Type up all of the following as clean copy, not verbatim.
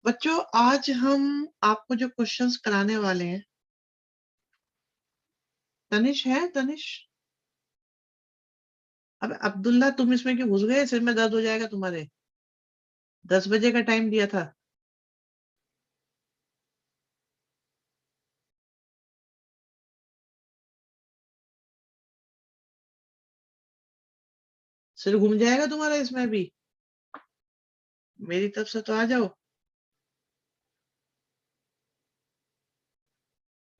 बच्चों आज हम आपको जो क्वेश्चंस कराने वाले हैं, तनिष है तनिष। अब अब्दुल्ला तुम इसमें क्यों घुस गए? सिर में दर्द हो जाएगा तुम्हारे। 10 बजे का टाइम दिया था। सिर घूम जाएगा तुम्हारा इसमें भी। मेरी तरफ से तो आ जाओ।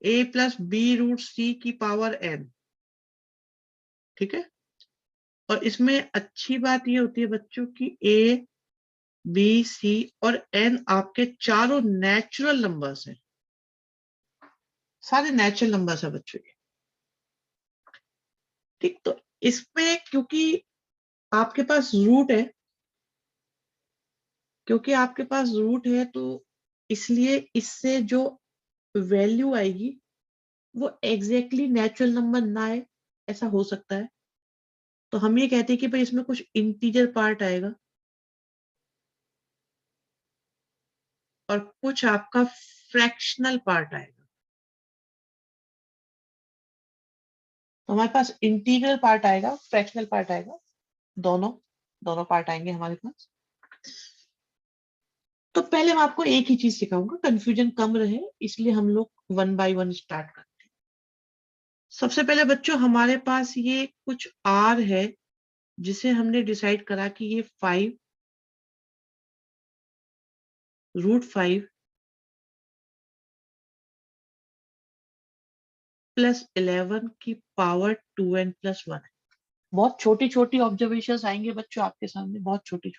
a+b√c⁴n, ठीक है। और इसमें अच्छी बात ये होती है बच्चों की a, b, c और n आपके चारों नेचुरल नंबर्स हैं। सारे नेचुरल नंबर्स है बच्चों ये, ठीक। तो इसमें क्योंकि आपके पास रूट है, तो इसलिए इससे जो वैल्यू आएगी वो एग्जैक्टली नेचुरल नंबर ना आए, ऐसा हो सकता है। तो हम ये कहते हैं कि भाई इसमें कुछ इंटीजर पार्ट आएगा और कुछ आपका फ्रैक्शनल पार्ट आएगा। तो हमारे पास इंटीग्रल पार्ट आएगा, फ्रैक्शनल पार्ट आएगा, दोनों दोनों पार्ट आएंगे हमारे पास। तो पहले मैं आपको एक ही चीज सिखाऊंगा, कंफ्यूजन कम रहे, इसलिए हम लोग 1 बाय 1 स्टार्ट करते हैं। सबसे पहले बच्चों हमारे पास ये कुछ आर है जिसे हमने डिसाइड करा कि ये 5√5 + 11 की पावर 2n+1 है। बहुत छोटी छोटी ऑब्जर्वेशन आएंगे बच्चों आपके सामने, बहुत छोटी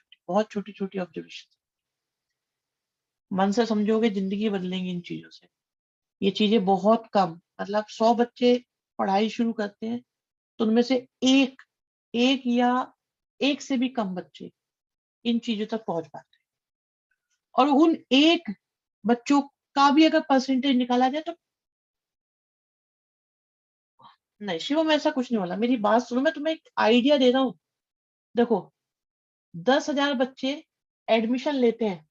छोटी ऑब्जर्वेशन। मन से समझोगे जिंदगी बदलेंगी इन चीजों से। ये चीजें बहुत कम, मतलब 100 बच्चे पढ़ाई शुरू करते हैं तो उनमें से एक एक या एक से भी कम बच्चे इन चीजों तक पहुंच पाते हैं। और उन एक बच्चों का भी अगर परसेंटेज निकाला जाए तो नहीं शिवम, ऐसा कुछ नहीं बोला, मेरी बात सुनो, मैं तुम्हें एक आइडिया दे रहा हूँ। देखो, 10,000 बच्चे एडमिशन लेते हैं,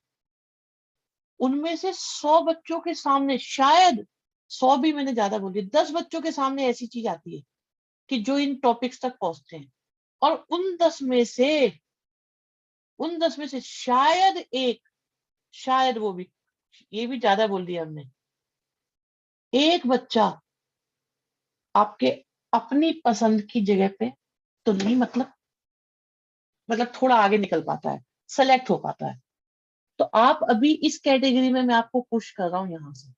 उनमें से 100 बच्चों के सामने, शायद 100 भी मैंने ज्यादा बोल दिया, 10 बच्चों के सामने ऐसी चीज आती है कि जो इन टॉपिक्स तक पहुंचते हैं। और उन 10 में से शायद एक, शायद वो भी, ये भी ज्यादा बोल दिया हमने, एक बच्चा आपके अपनी पसंद की जगह पे तो नहीं, मतलब थोड़ा आगे निकल पाता है, सेलेक्ट हो पाता है। तो आप अभी इस कैटेगरी में मैं आपको पुश कर रहा हूं यहां से।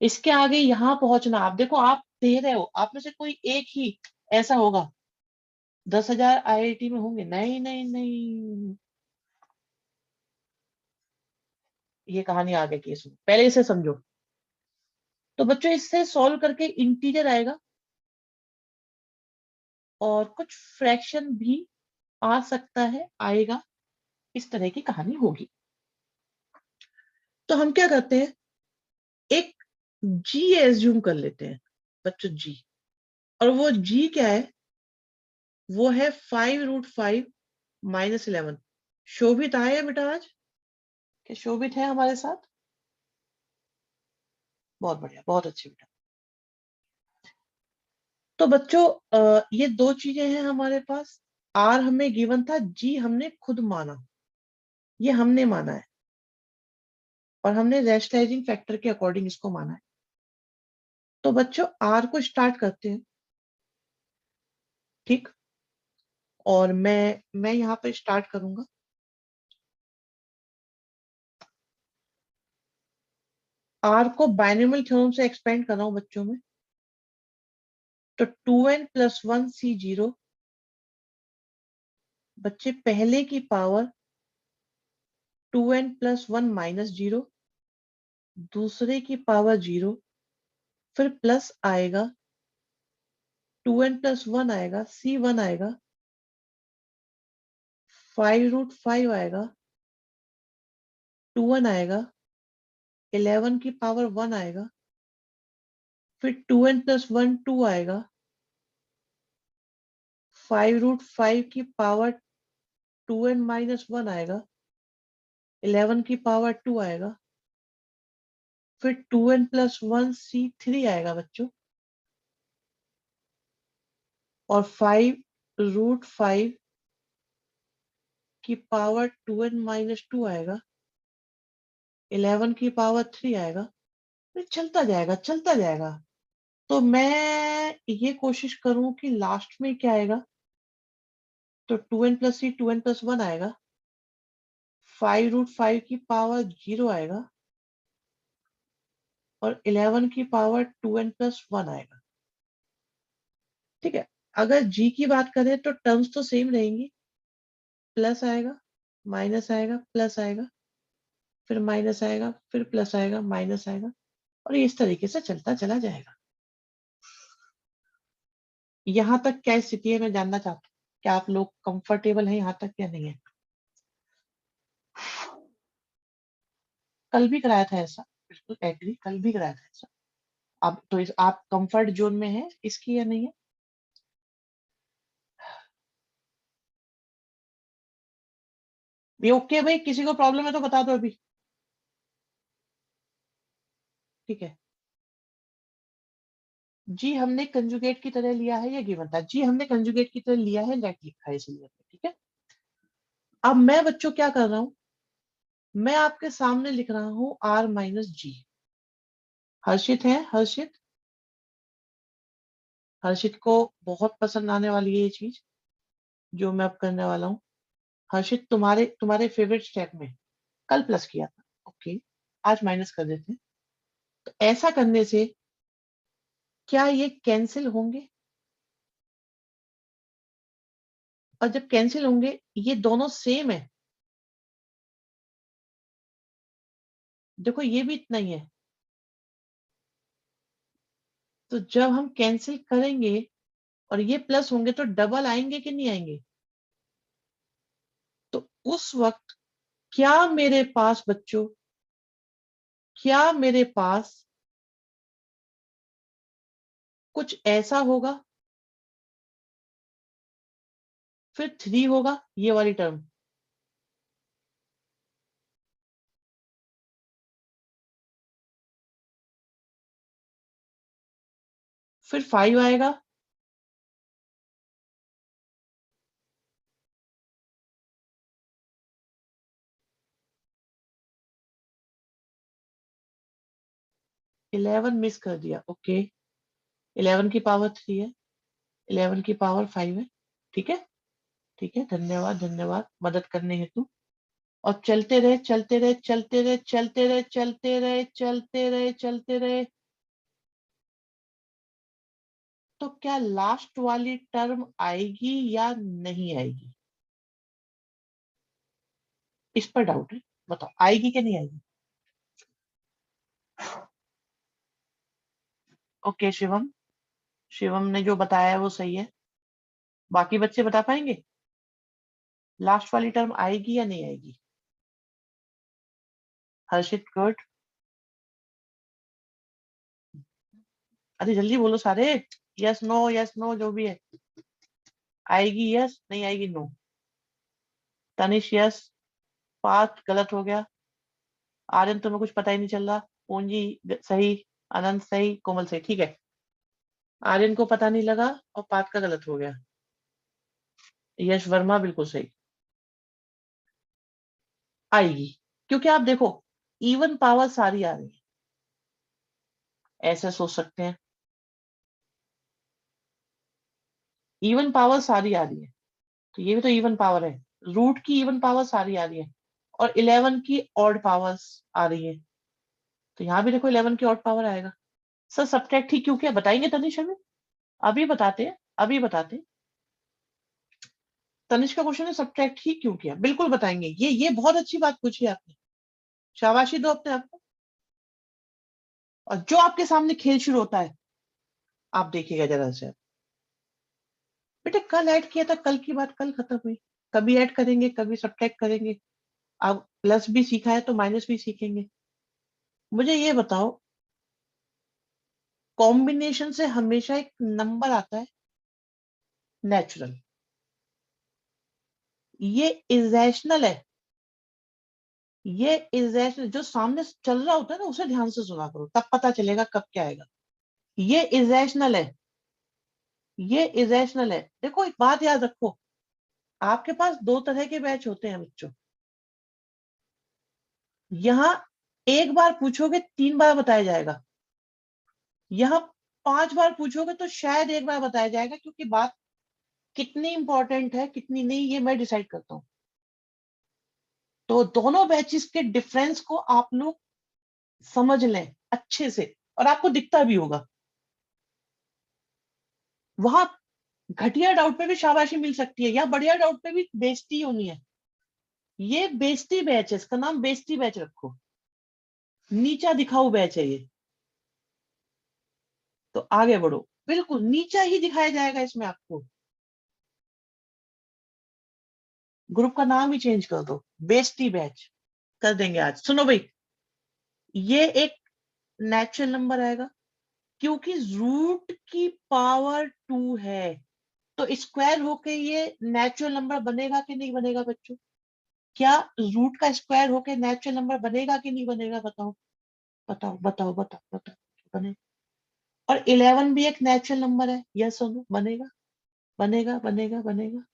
इसके आगे यहां पहुंचना, आप देखो, आप दे रहे हो, आप में से कोई एक ही ऐसा होगा। 10,000 आईआईटी में होंगे? नहीं नहीं नहीं, ये कहानी आगे की सुनो, पहले इसे समझो। तो बच्चों इससे सॉल्व करके इंटीजर आएगा और कुछ फ्रैक्शन भी आ सकता है, आएगा, इस तरह की कहानी होगी। तो हम क्या करते हैं, एक जी एज्यूम कर लेते हैं बच्चों, जी। और वो जी क्या है? वो है 5√5 - 11। शोभित आया बेटा आज? क्या शोभित है हमारे साथ? बहुत बढ़िया, बहुत अच्छे बेटा। तो बच्चों ये दो चीजें हैं हमारे पास। आर हमें गिवन था, जी हमने खुद माना, ये हमने माना है, और हमने रैशनलाइजिंग फैक्टर के अकॉर्डिंग इसको माना है। तो बच्चों आर को स्टार्ट करते हैं, ठीक। और मैं यहाँ पे स्टार्ट करूंगा। आर को बाइनोमियल थ्योरम से एक्सपेंड कर रहा हूं बच्चों में। तो 2n+1 C0, बच्चे पहले की पावर 2n+1 - 0, दूसरे की पावर 0, फिर प्लस आएगा, 2n+1 आएगा, C1 आएगा, 5√5 आएगा, 2n आएगा, 11 की पावर 1 आएगा, फिर 2n+1 2 आएगा, 5√5 की पावर 2n - 1 आएगा, 11 की पावर 2 आएगा, फिर 2n+1 C3 आएगा बच्चों, और 5√5 की पावर 2n-2 आएगा, 11 की पावर 3 आएगा, फिर चलता जाएगा चलता जाएगा। तो मैं ये कोशिश करूं कि लास्ट में क्या आएगा, तो 2n+3 2n+1 आएगा, 5√5 की पावर 0 आएगा, और 11 की पावर 2n+1 आएगा। ठीक है, अगर जी की बात करें तो टर्म्स तो सेम रहेंगी, प्लस आएगा, माइनस आएगा, प्लस आएगा, फिर माइनस आएगा, फिर प्लस आएगा, माइनस आएगा, और ये इस तरीके से चलता चला जाएगा। यहाँ तक क्या स्थिति है मैं जानना चाहता हूँ, क्या आप लोग कंफर्टेबल हैं यहाँ तक या नहीं है? कल भी कराया था ऐसा, बिल्कुल एग्री, कल भी कराया था ऐसा। अब तो आप कंफर्ट जोन में है इसकी या नहीं है? ये ओके भाई, किसी को प्रॉब्लम है तो बता दो अभी। ठीक है जी, हमने कंजुगेट की तरह लिया है, या गिवन था जी, हमने कंजुगेट की तरह लिया है, लेट लिखा है इसलिए। ठीक है, अब मैं बच्चों क्या कर रहा हूं, मैं आपके सामने लिख रहा हूं R-G। हर्षित है, हर्षित, हर्षित को बहुत पसंद आने वाली है ये चीज जो मैं अब करने वाला हूँ। हर्षित, तुम्हारे तुम्हारे फेवरेट स्टेप में कल प्लस किया था, ओके, आज माइनस कर देते हैं। तो ऐसा करने से क्या ये कैंसिल होंगे? और जब कैंसिल होंगे, ये दोनों सेम है, देखो ये भी इतना ही है, तो जब हम कैंसिल करेंगे और ये प्लस होंगे तो डबल आएंगे कि नहीं आएंगे? तो उस वक्त क्या मेरे पास बच्चों, क्या मेरे पास कुछ ऐसा होगा, फिर 3 होगा ये वाली टर्म, फिर 5 आएगा, इलेवन मिस कर दिया, ओके, 11 की पावर 3 है, 11 की पावर 5 है। ठीक है, ठीक है, धन्यवाद धन्यवाद मदद करने हेतु। और चलते रहे चलते रहे चलते रहे चलते रहे चलते रहे चलते रहे चलते रहे, तो क्या लास्ट वाली टर्म आएगी या नहीं आएगी? इस पर डाउट है, बताओ आएगी कि नहीं आएगी? ओके शिवम, शिवम ने जो बताया है वो सही है, बाकी बच्चे बता पाएंगे लास्ट वाली टर्म आएगी या नहीं आएगी? हर्षित गुड, अरे जल्दी बोलो सारे, यस नो जो भी है। आएगी यस, नहीं आएगी नो। तनिष यस, पाथ गलत हो गया, आर्यन तुम्हें कुछ पता ही नहीं चल रहा, पूंजी सही, अनंत सही, कोमल सही, ठीक है। आर्यन को पता नहीं लगा और पाथ का गलत हो गया, यश वर्मा बिल्कुल सही। आएगी, क्योंकि आप देखो इवन पावर सारी आ रही है, ऐसे सोच सकते हैं, इवन पावर सारी आ रही है, तो ये भी तो इवन पावर है, रूट की इवन पावर सारी आ रही है, और 11 की ऑड पावर्स आ रही है, तो यहाँ भी देखो 11 की ऑड पावर आएगा। सर सब्ट्रैक्ट ही क्यों किया बताएंगे तनिष हमें? अभी बताते हैं, अभी बताते हैं। तनिष का क्वेश्चन है सब्ट्रैक्ट ही क्यों किया, बिल्कुल बताएंगे, ये बहुत अच्छी बात पूछी आपने, शाबाशी दो अपने आप को। और जो आपके सामने खेल शुरू होता है, आप देखिएगा जरा से, बेटे कल ऐड किया था, कल की बात कल खत्म हुई, कभी ऐड करेंगे कभी सब्ट्रैक्ट करेंगे, अब प्लस भी सीखा है तो माइनस भी सीखेंगे। मुझे ये बताओ, कॉम्बिनेशन से हमेशा एक नंबर आता है नेचुरल, ये इरेशनल है, ये इरेशनल जो सामने चल रहा होता है ना, उसे ध्यान से सुना करो, तब पता चलेगा कब क्या आएगा। ये इरेशनल है, ये इरेशनल है। देखो एक बात याद रखो, आपके पास दो तरह के बैच होते हैं बच्चों। यहां एक बार पूछोगे 3 बार बताया जाएगा, यहां 5 बार पूछोगे तो शायद एक बार बताया जाएगा, क्योंकि बात कितनी इंपॉर्टेंट है कितनी नहीं ये मैं डिसाइड करता हूं। तो दोनों बैचेस के डिफरेंस को आप लोग समझ लें अच्छे से, और आपको दिखता भी होगा। वहां घटिया डाउट पे भी शाबाशी मिल सकती है, या बढ़िया डाउट पे भी बेइज्जती होनी है। ये बेइज्जती बैच है, इसका नाम बेइज्जती बैच रखो, नीचा दिखाऊ बैच है ये। तो आगे बढ़ो, बिल्कुल नीचा ही दिखाया जाएगा इसमें आपको। ग्रुप का नाम ही चेंज कर दो, बेइज्जती बैच कर देंगे आज। सुनो भाई, ये एक नेचुरल नंबर आएगा, क्योंकि रूट की पावर 2 है, तो स्क्वायर होके ये नेचुरल नंबर बनेगा कि नहीं बनेगा बच्चों? क्या रूट का स्क्वायर होके नेचुरल नंबर बनेगा कि नहीं बनेगा? बताओ बताओ बताओ बताओ बताओ। बने। और 11 भी एक नेचुरल नंबर है, यस और नो? बनेगा बनेगा बनेगा बनेगा।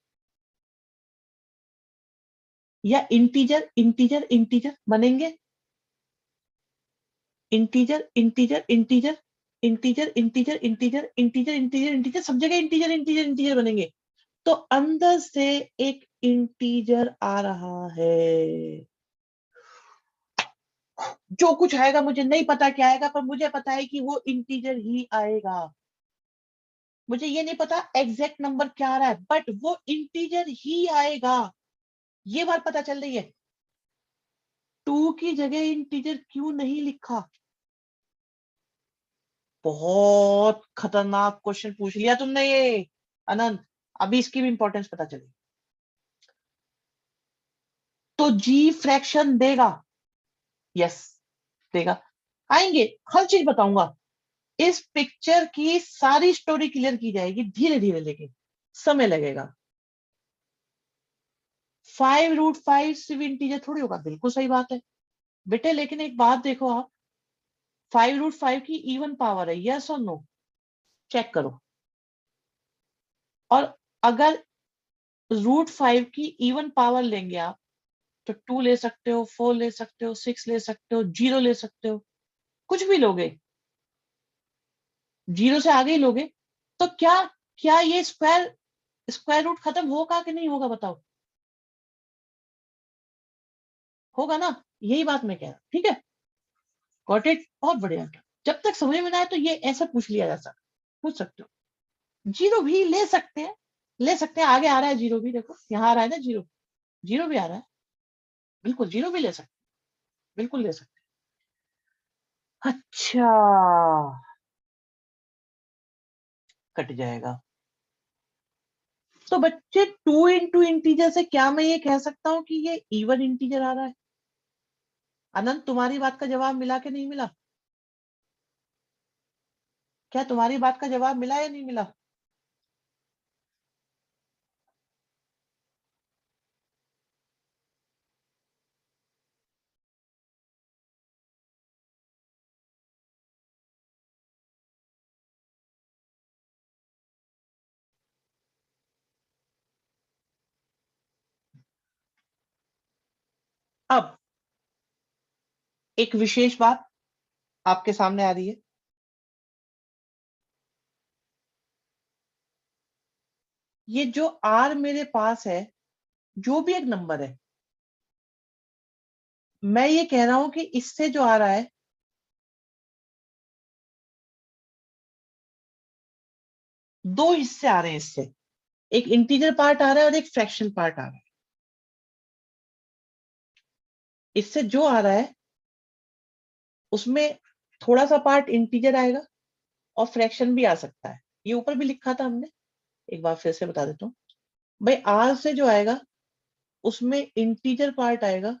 या इंटीजर इंटीजर इंटीजर बनेंगे? Integer integer integer integer integer integer integer integer integer, सब जगह इंटीजर इंटीजर इंटीजर बनेंगे। तो अंदर से एक इंटीजर आ रहा है, जो कुछ आएगा मुझे नहीं पता क्या आएगा, पर मुझे पता है कि वो इंटीजर ही आएगा। मुझे ये नहीं पता एग्जैक्ट नंबर क्या आ रहा है, बट वो इंटीजर ही आएगा, ये बात पता चल रही है। 2 की जगह इंटीजर क्यों नहीं लिखा? बहुत खतरनाक क्वेश्चन पूछ लिया तुमने ये अनंत, अभी इसकी भी इंपॉर्टेंस पता चली। तो जी फ्रैक्शन देगा, यस देगा। आएंगे, हर चीज बताऊंगा। इस पिक्चर की सारी स्टोरी क्लियर की जाएगी धीरे धीरे, लेकिन समय लगेगा। 5√5 सिर्फ इंटीजर थोड़ी होगा, बिल्कुल सही बात है बेटे, लेकिन एक बात देखो आप, 5√5 की इवन पावर है, यस और नो? चेक करो। और अगर √5 की इवन पावर लेंगे आप, तो 2 ले सकते हो, 4 ले सकते हो, 6 ले सकते हो, 0 ले सकते हो, कुछ भी लोगे, 0 से आगे ही लोगे। तो क्या क्या ये स्क्वायर स्क्वायर रूट खत्म होगा कि नहीं होगा? बताओ। होगा ना? यही बात मैं कह रहा हूं, ठीक है? Got it? बहुत बढ़िया। जब तक समझ में ना आए तो ये ऐसा पूछ लिया जा सकता, पूछ सकते हो। 0 भी ले सकते हैं, ले सकते हैं, आगे आ रहा है 0 भी, देखो यहाँ आ रहा है ना 0, 0 भी आ रहा है, बिल्कुल 0 भी ले सकते हैं, बिल्कुल ले सकते हैं। अच्छा, कट जाएगा। तो बच्चे 2 इंटू इंटीजर से क्या मैं ये कह सकता हूँ कि ये इवन इंटीजर आ रहा है? अनंत, तुम्हारी बात का जवाब मिला कि नहीं मिला? क्या तुम्हारी बात का जवाब मिला या नहीं मिला? अब एक विशेष बात आपके सामने आ रही है। ये जो आर मेरे पास है, जो भी एक नंबर है, मैं ये कह रहा हूं कि इससे जो आ रहा है, दो हिस्से आ रहे हैं इससे, एक इंटीजर पार्ट आ रहा है और एक फ्रैक्शन पार्ट आ रहा है। इससे जो आ रहा है उसमें थोड़ा सा पार्ट इंटीजर आएगा और फ्रैक्शन भी आ सकता है, ये ऊपर भी लिखा था हमने, एक बार फिर से बता देता हूँ। भाई आर से जो आएगा उसमें इंटीजर पार्ट आएगा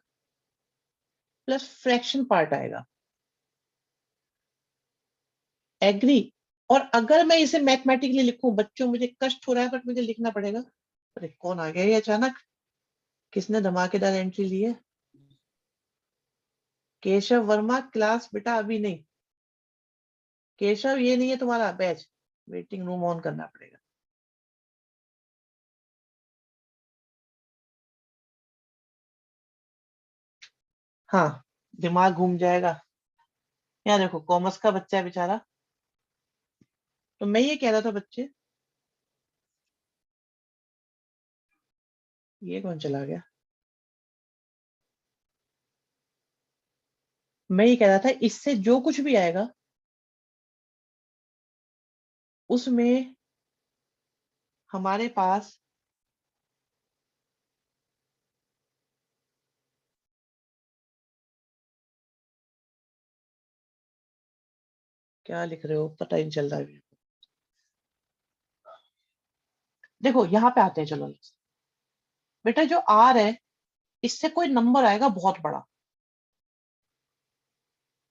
प्लस फ्रैक्शन पार्ट आएगा, एग्री? और अगर मैं इसे मैथमेटिकली लिखूं, बच्चों मुझे कष्ट हो रहा है बट मुझे लिखना पड़ेगा। अरे कौन आ गया ये अचानक, किसने धमाकेदार एंट्री ली है? केशव वर्मा क्लास बेटा अभी नहीं। केशव ये नहीं है तुम्हारा बैच, वेटिंग रूम ऑन करना पड़ेगा। हाँ, दिमाग घूम जाएगा। यहाँ देखो कॉमर्स का बच्चा है बेचारा। तो मैं ये कह रहा था बच्चे, ये कौन चला गया। मैं ये कह रहा था इससे जो कुछ भी आएगा उसमें हमारे पास क्या लिख रहे हो पता ही नहीं चल रहा है। देखो यहाँ पे आते हैं, चलो बेटा जो आर है इससे कोई नंबर आएगा बहुत बड़ा,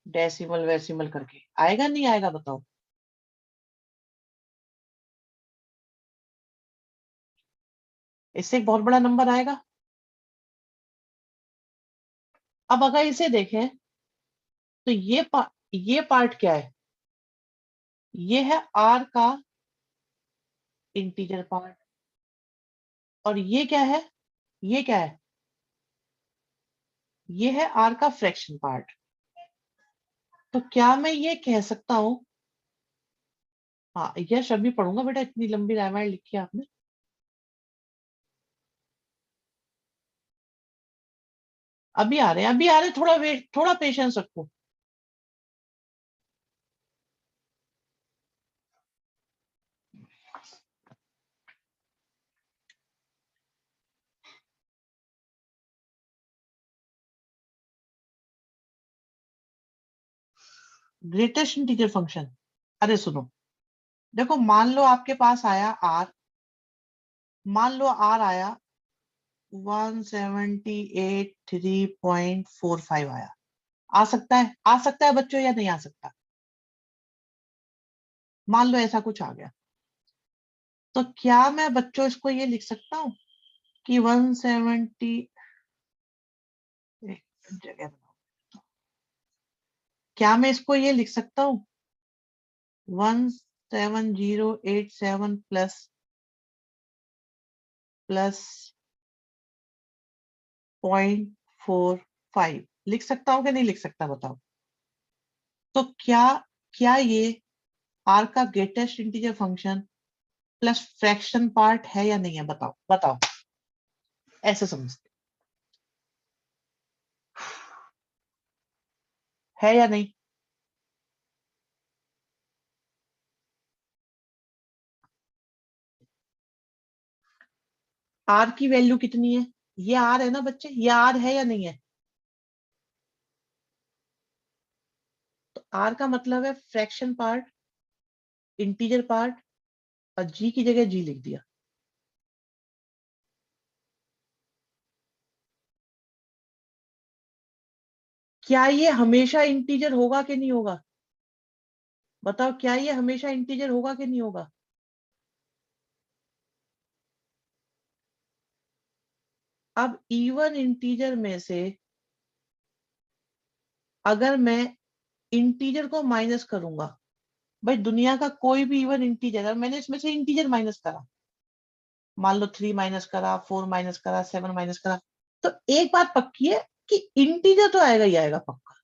डेसिमल वेसिमल करके आएगा नहीं आएगा बताओ। इससे एक बहुत बड़ा नंबर आएगा। अब अगर इसे देखें तो ये पार्ट क्या है, ये है आर का इंटीजर पार्ट। और ये क्या है, ये क्या है, ये है आर का फ्रैक्शन पार्ट। तो क्या मैं ये कह सकता हूं, हाँ यश अभी पढ़ूंगा बेटा, इतनी लंबी रामायण लिखी है आपने। अभी आ रहे हैं, अभी आ रहे हैं, थोड़ा वेट, थोड़ा पेशेंस रखो। ग्रेटेस्ट इंटीजर फंक्शन, अरे सुनो, देखो मान लो आपके पास आया आर, मान लो आर आया 178.3.45 आया। आ सकता है, आ सकता है बच्चों या नहीं आ सकता। मान लो ऐसा कुछ आ गया, तो क्या मैं बच्चों इसको ये लिख सकता हूँ कि 170, जगह बनाओ, क्या मैं इसको ये लिख सकता हूँ 17087 प्लस प्लस 0.45 लिख सकता हूँ कि नहीं लिख सकता बताओ। तो क्या, क्या ये आर का greatest integer function plus fraction part है या नहीं है, बताओ बताओ, ऐसे समझते है या नहीं। आर की वैल्यू कितनी है, ये आर है ना बच्चे, ये आर है या नहीं है। तो आर का मतलब है फ्रैक्शन पार्ट, इंटीजर पार्ट, और जी की जगह जी लिख दिया। क्या ये हमेशा इंटीजर होगा कि नहीं होगा, बताओ क्या ये हमेशा इंटीजर होगा कि नहीं होगा। अब इवन इंटीजर में से अगर मैं इंटीजर को माइनस करूंगा, भाई दुनिया का कोई भी इवन इंटीजर है, मैंने इसमें से इंटीजर माइनस करा, मान लो 3 माइनस करा, 4 माइनस करा, 7 माइनस करा, तो एक बात पक्की है कि इंटीजर तो आएगा ही आएगा पक्का।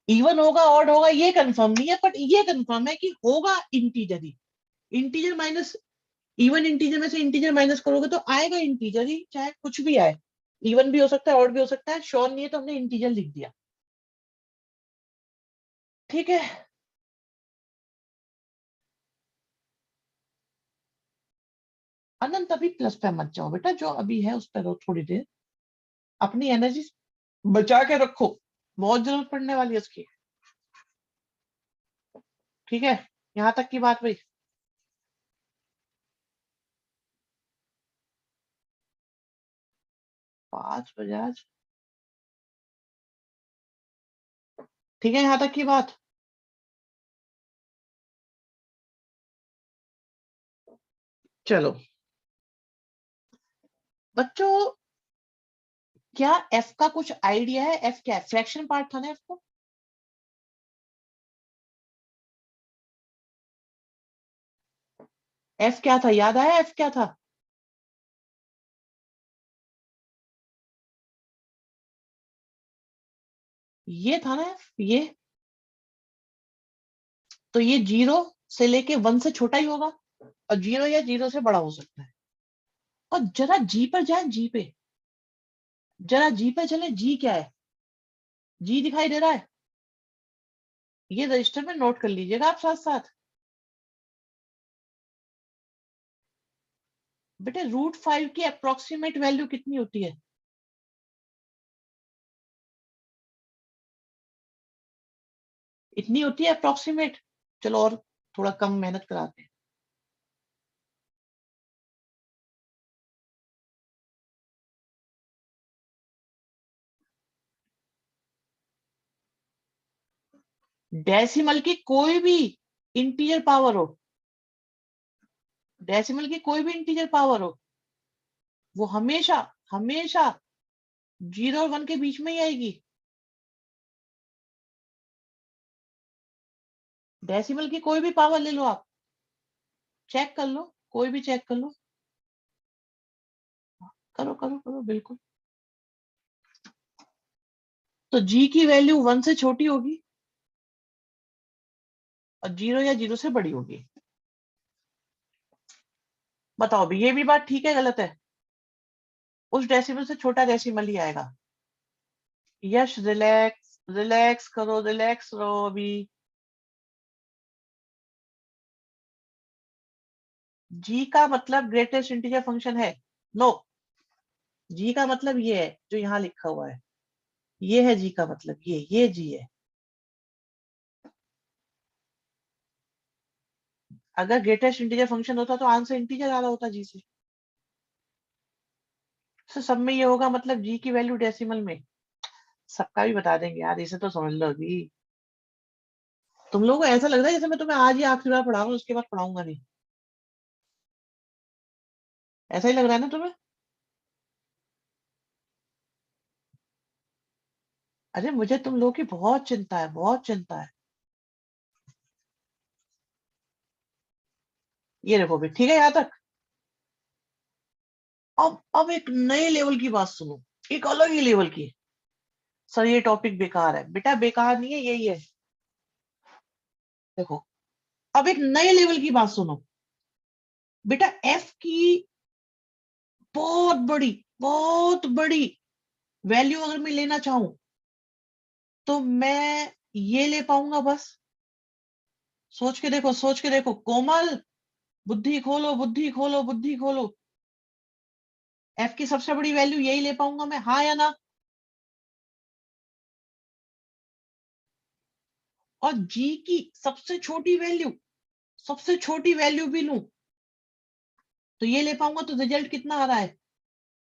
इवन होगा ऑड होगा ये कंफर्म नहीं है, बट ये कंफर्म है कि होगा इंटीजर ही। इंटीजर माइनस, इवन इंटीजर में से इंटीजर माइनस करोगे तो आएगा इंटीजर ही, चाहे कुछ भी आए। इवन भी हो सकता है, ऑड भी हो सकता है, श्योर नहीं है तो हमने इंटीजर लिख दिया। ठीक है, अनंत अभी प्लस पे मत जाओ बेटा, जो अभी है उस पर रहो थोड़ी देर, अपनी एनर्जी बचा के रखो, बहुत जरूरत पड़ने वाली है उसकी। ठीक है, यहाँ तक की बात भाई। 5 बजाज, ठीक है यहाँ तक की बात। चलो बच्चों, क्या एफ का कुछ आइडिया है? एफ क्या है? फ्रैक्शन पार्ट था ना एफ को? एफ क्या था? याद आया एफ क्या था? ये था ना एफ, ये। तो ये 0 से लेके 1 से छोटा ही होगा, और 0 या 0 से बड़ा हो सकता है। और जरा जी पर जाए, जी पे, जरा जी पे चले। जी क्या है? जी दिखाई दे रहा है? ये रजिस्टर में नोट कर लीजिएगा आप साथ साथ। बेटे √5 की अप्रोक्सीमेट वैल्यू कितनी होती है? इतनी होती है अप्रोक्सीमेट। चलो और थोड़ा कम मेहनत कराते हैं। डेसिमल की कोई भी इंटीजर पावर हो, डेसिमल की कोई भी इंटीजर पावर हो, वो हमेशा हमेशा 0 और 1 के बीच में ही आएगी। डेसिमल की कोई भी पावर ले लो आप, चेक कर लो, कोई भी चेक कर लो। करो करो करो, बिल्कुल। तो जी की वैल्यू 1 से छोटी होगी, और 0 या 0 से बड़ी होगी। बताओ भी, ये भी बात ठीक है गलत है? उस डेसिमल से छोटा डेसिमल ही आएगा। यश रिलैक्स, रिलैक्स करो, रिलैक्स रहो अभी। जी का मतलब ग्रेटेस्ट इंटीजर फंक्शन है? नो। जी का मतलब ये है जो यहाँ लिखा हुआ है, ये है जी का मतलब, ये जी है। अगर ग्रेटेस्ट इंटीजर फंक्शन होता तो आंसर इंटीजर आ रहा होता जी से। तो सब में ये होगा, मतलब जी की वैल्यू डेसिमल में। सबका भी बता देंगे यार, इसे तो समझ लो अभी। तुम लोगों को ऐसा लग रहा है जैसे मैं तुम्हें आज ही आखिरी बार पढ़ा रहा हूँ, उसके बाद पढ़ाऊंगा नहीं। ऐसा ही लग रहा है ना तुम्हें? अरे मुझे तुम लोगों की बहुत चिंता है, बहुत चिंता है। ये देखो भी, ठीक है यहाँ तक। अब एक नए लेवल की बात सुनो, एक अलग ही लेवल की। सर ये टॉपिक बेकार है। बेटा बेकार नहीं है, यही है। देखो, अब एक नए लेवल की बात सुनो। बेटा एफ की बहुत बड़ी, बहुत बड़ी वैल्यू अगर मैं लेना चाहूं, तो मैं ये ले पाऊंगा बस। सोच के देखो, सोच के देखो कोमल, बुद्धि खोलो, बुद्धि खोलो, बुद्धि खोलो। एफ की सबसे बड़ी वैल्यू यही ले पाऊंगा मैं, हाँ या ना? और जी की सबसे छोटी वैल्यू, सबसे छोटी वैल्यू भी लूं, तो ये ले पाऊंगा। तो रिजल्ट कितना आ रहा है?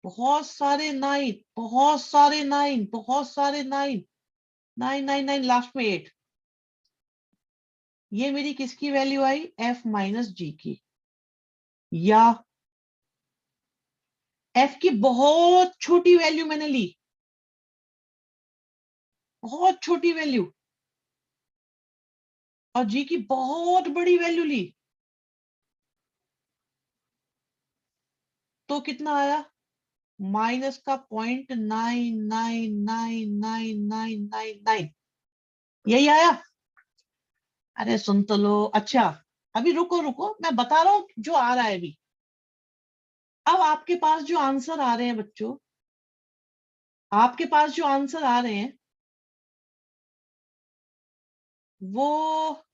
बहुत सारे 9, बहुत सारे 9, बहुत सारे 9, 9 9 9, लास्ट में 8। ये मेरी किसकी वैल्यू आई? एफ माइनस जी की। या एफ की बहुत छोटी वैल्यू मैंने ली, बहुत छोटी वैल्यू, और जी की बहुत बड़ी वैल्यू ली, तो कितना आया? माइनस का 0.9999999। यही आया। अरे सुन तो लो। अच्छा, अभी रुको रुको, मैं बता रहा हूं जो आ रहा है अभी। अब आपके पास जो आंसर आ रहे हैं बच्चों, आपके पास जो आंसर आ रहे हैं, वो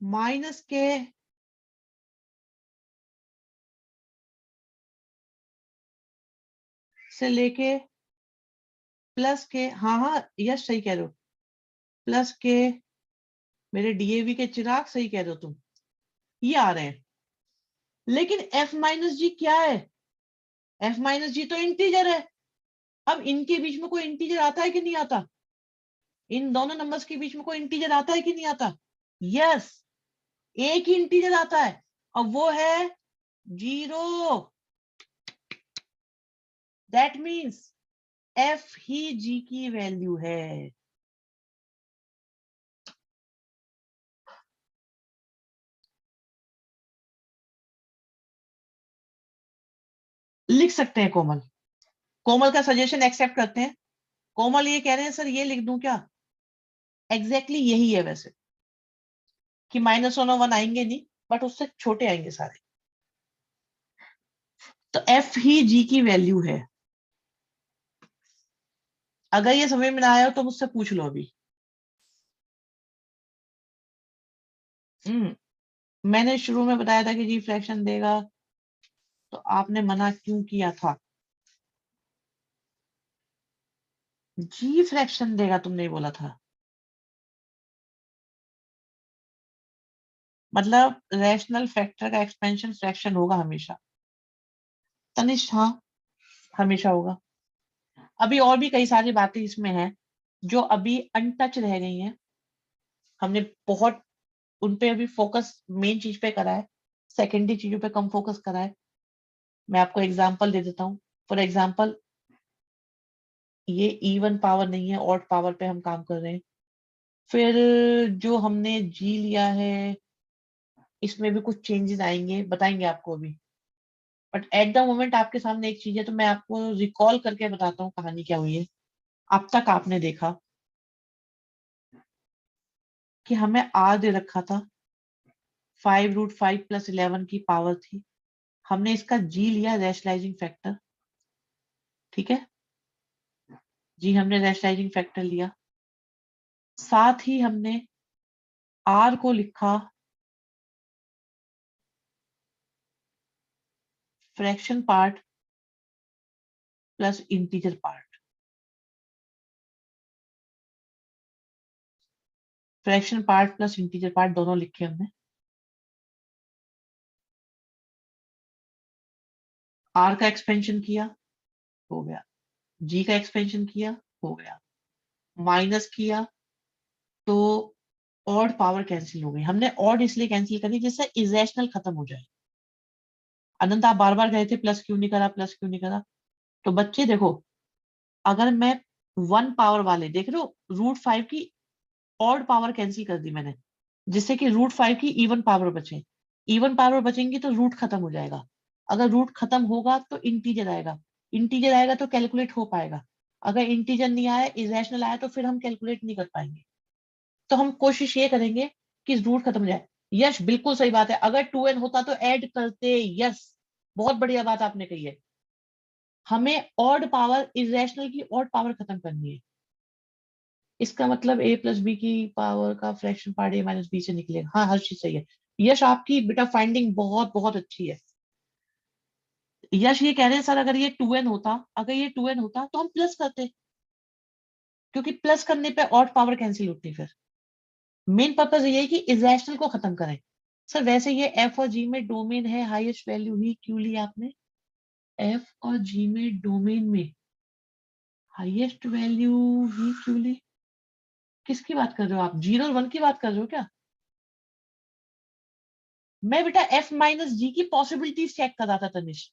माइनस के से लेके प्लस के, हाँ हाँ यस सही कह रहे हो, प्लस के, मेरे डीएवी के चिराग सही कह रहे हो तुम, ये आ रहे हैं। लेकिन एफ माइनस जी क्या है? एफ माइनस जी तो इंटीजर है। अब इनके बीच में कोई इंटीजर आता है कि नहीं आता? इन दोनों नंबर्स के बीच में कोई इंटीजर आता है कि नहीं आता? यस, एक ही इंटीजर आता है, और वो है 0। दैट मीन्स एफ ही जी की वैल्यू है। लिख सकते हैं कोमल। कोमल का सजेशन एक्सेप्ट करते हैं। कोमल ये कह रहे हैं सर ये लिख दूं क्या? एग्जैक्टली यही है वैसे, कि -1 और 1 आएंगे नहीं, बट उससे छोटे आएंगे सारे। तो एफ ही जी की वैल्यू है। अगर ये समझ में ना आया हो तो मुझसे पूछ लो अभी। मैंने शुरू में बताया था कि जी फ्रैक्शन देगा, तो आपने मना क्यों किया था? जी फ्रैक्शन देगा तुमने बोला था, मतलब रैशनल फैक्टर का एक्सपेंशन फ्रैक्शन होगा हमेशा। तनिष्क हाँ, हमेशा होगा। अभी और भी कई सारी बातें इसमें हैं जो अभी अनटच रह गई हैं। हमने बहुत उन पे अभी फोकस मेन चीज पे करा है, सेकेंडरी चीजों पे कम फोकस करा है। मैं आपको एग्जांपल दे देता हूँ। फॉर एग्जांपल, ये इवन पावर नहीं है, ऑड पावर पे हम काम कर रहे हैं। फिर जो हमने जी लिया है, इसमें भी कुछ चेंजेस आएंगे, बताएंगे आपको अभी। बट एट द मोमेंट आपके सामने एक चीज है, तो मैं आपको रिकॉल करके बताता हूँ कहानी क्या हुई है। अब तक आपने देखा कि हमें आर दे रखा था, 5√5 + 11 की पावर थी। हमने इसका जी लिया रैशनलाइजिंग फैक्टर, ठीक है जी, हमने रैशनलाइजिंग फैक्टर लिया। साथ ही हमने आर को लिखा fraction part plus integer part. Fraction part plus integer part दोनों लिखे हमने। आर का एक्सपेंशन किया, हो गया। जी का एक्सपेंशन किया, हो गया। माइनस किया तो ऑड पावर कैंसिल हो गई। हमने ऑड इसलिए कैंसिल करी जिससे इरेशनल खत्म हो जाए। अनंत आप बार बार कहे थे प्लस क्यों नहीं करा, प्लस क्यों नहीं करा। तो बच्चे देखो, अगर मैं 1 पावर वाले देख रहे हो, √5 की ऑड पावर कैंसिल कर दी मैंने, जिससे कि √5 की इवन पावर बचे। इवन पावर बचेंगी तो रूट खत्म हो जाएगा। अगर रूट खत्म होगा तो इंटीजर आएगा। इंटीजर आएगा तो कैलकुलेट हो पाएगा। अगर इंटीजर नहीं आया, इरेशनल आया, तो फिर हम कैलकुलेट नहीं कर पाएंगे। तो हम कोशिश ये करेंगे कि रूट खत्म हो जाए। यश बिल्कुल सही बात है, अगर 2n होता तो ऐड करते। यस, बहुत बढ़िया बात आपने कही है। हमें ऑड पावर, इरेशनल की ऑड पावर खत्म करनी है। इसका मतलब a + b की पावर का फ्रैक्शन पार्ट a - b से निकलेगा। हाँ, हर चीज सही है। यश आपकी बेटा फाइंडिंग बहुत बहुत अच्छी है। यश ये कह रहे हैं सर, अगर ये 2n होता, अगर ये 2n होता तो हम प्लस करते, क्योंकि प्लस करने पे ऑड पावर कैंसिल होती। फिर मेन पर्पज ये है कि इरेशनल को खत्म करें। सर वैसे ये एफ और जी में डोमेन है, हाईएस्ट वैल्यू ही क्यों ली आपने? एफ और जी में डोमेन में हाईएस्ट वैल्यू ही क्यों ली? किसकी बात कर रहे हो आप? 0 और 1 की बात कर रहे हो क्या? मैं बेटा F - G की पॉसिबिलिटीज चेक कर रहा था तनिष।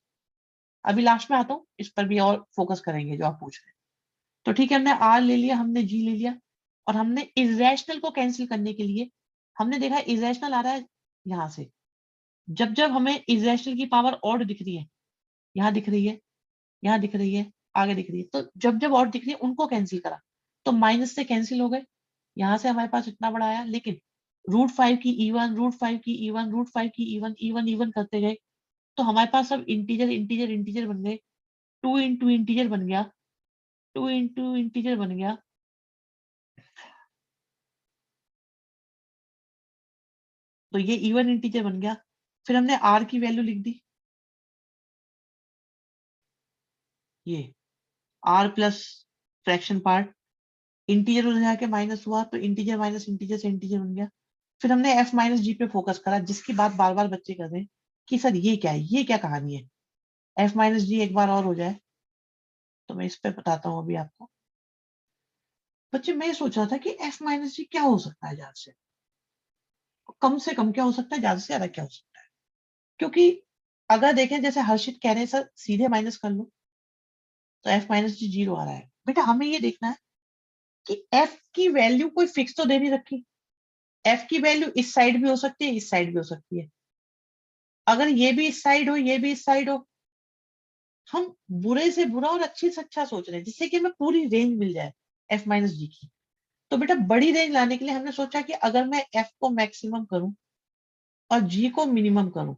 अभी लास्ट में आता हूँ, इस पर भी और फोकस करेंगे जो आप पूछ रहे हैं। तो ठीक है, हमने R ले लिया, हमने G ले लिया, और हमने इरेशनल को कैंसिल करने के लिए हमने देखा इरेशनल आ रहा है यहां से। जब जब हमें इरेशनल की पावर ऑड दिख रही है, यहाँ दिख रही है, यहाँ दिख रही है, आगे दिख रही है, तो जब जब ऑड दिख रही है उनको कैंसिल करा, तो माइनस से कैंसिल हो गए। यहाँ से हमारे पास इतना बड़ा आया, लेकिन √5 की इवन, √5 की इवन, √5 की इवन, इवन इवन करते गए, तो हमारे पास सब इंटीजर इंटीजर इंटीजर बन गए। 2 इंटू इंटीजर बन गया, 2 इंटू इंटीजर बन गया। तो ये इवन इंटीजर बन गया। फिर हमने आर की वैल्यू लिख दी, ये R plus fraction part. Integer उधर जाके माइनस हुआ, तो इंटीजर माइनस इंटीजर से इंटीजर बन गया। फिर हमने F - G पे फोकस करा, जिसकी बात बार बार बच्चे कर रहे हैं कि सर ये क्या है, ये क्या कहानी है। F - G एक बार और हो जाए तो मैं इस पे बताता हूँ अभी आपको। बच्चे, मैं ये सोच रहा था कि F - G क्या हो सकता है, ज्यादा से कम क्या हो सकता है, ज्यादा से ज्यादा क्या हो सकता है। क्योंकि अगर देखें जैसे हर्षित कह रहे हैं सर सीधे माइनस कर लो, तो f माइनस जी 0 आ रहा है। बेटा हमें ये देखना है कि f की वैल्यू कोई फिक्स तो दे नहीं रखी। f की वैल्यू इस साइड भी हो सकती है, इस साइड भी हो सकती है। अगर ये भी इस साइड हो, ये भी इस साइड हो, हम बुरे से बुरा और अच्छे से अच्छा सोच रहे हैं जिससे कि हमें पूरी रेंज मिल जाए f माइनस जी की। तो बेटा बड़ी रेंज लाने के लिए हमने सोचा कि अगर मैं f को मैक्सिमम करूं और g को मिनिमम करूं,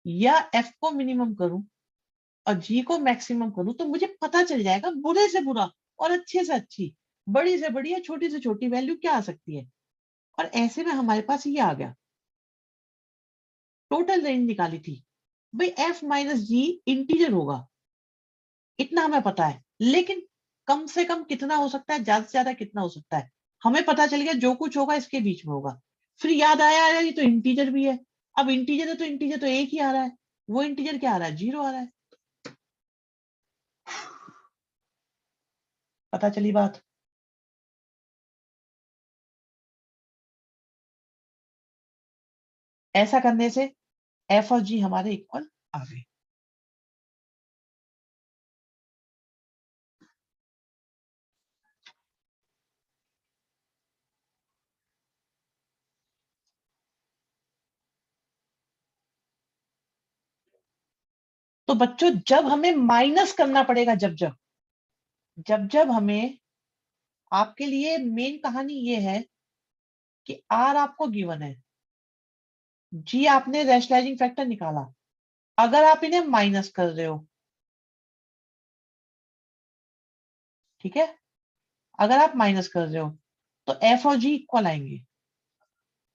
या f को मिनिमम करूं और g को मैक्सिमम करूं, तो मुझे पता चल जाएगा बुरे से बुरा और अच्छे से अच्छी, बड़ी से बड़ी या छोटी से छोटी वैल्यू क्या आ सकती है। और ऐसे में हमारे पास ये आ गया, टोटल रेंज निकाली थी। भाई f माइनस जी इंटीजर होगा, इतना हमें पता है, लेकिन कम से कम कितना हो सकता है, ज्यादा से ज्यादा कितना हो सकता है, हमें पता चल गया जो कुछ होगा इसके बीच में होगा। फिर याद आया यार ये तो इंटीजर भी है। अब इंटीजर है तो इंटीजर तो एक ही आ रहा है, वो इंटीजर क्या आ रहा है, 0 आ रहा है। पता चली बात। ऐसा करने से एफ और जी हमारे इक्वल आ गए। तो बच्चों जब हमें माइनस करना पड़ेगा, जब हमें, आपके लिए मेन कहानी ये है कि आर आपको गिवन है, जी आपने रैशनलाइजिंग फैक्टर निकाला, अगर आप इन्हें माइनस कर रहे हो, ठीक है, अगर आप माइनस कर रहे हो तो एफ और जी इक्वल आएंगे।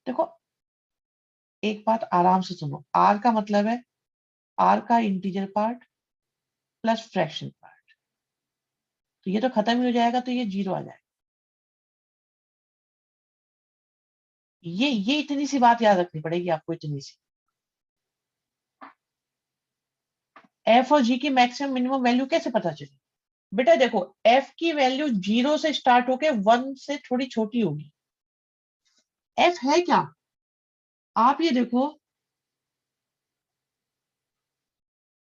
देखो एक बात आराम से सुनो, आर का मतलब है आर का integer part plus fraction part, तो ये तो खत्म ही हो जाएगा, तो ये 0 आ जाएगा। ये इतनी सी बात याद रखनी पड़ेगी आपको, इतनी सी। एफ और जी की मैक्सिमम मिनिमम वैल्यू कैसे पता चले? बेटा देखो एफ की वैल्यू 0 से स्टार्ट होके 1 से थोड़ी छोटी होगी। एफ है क्या, आप ये देखो,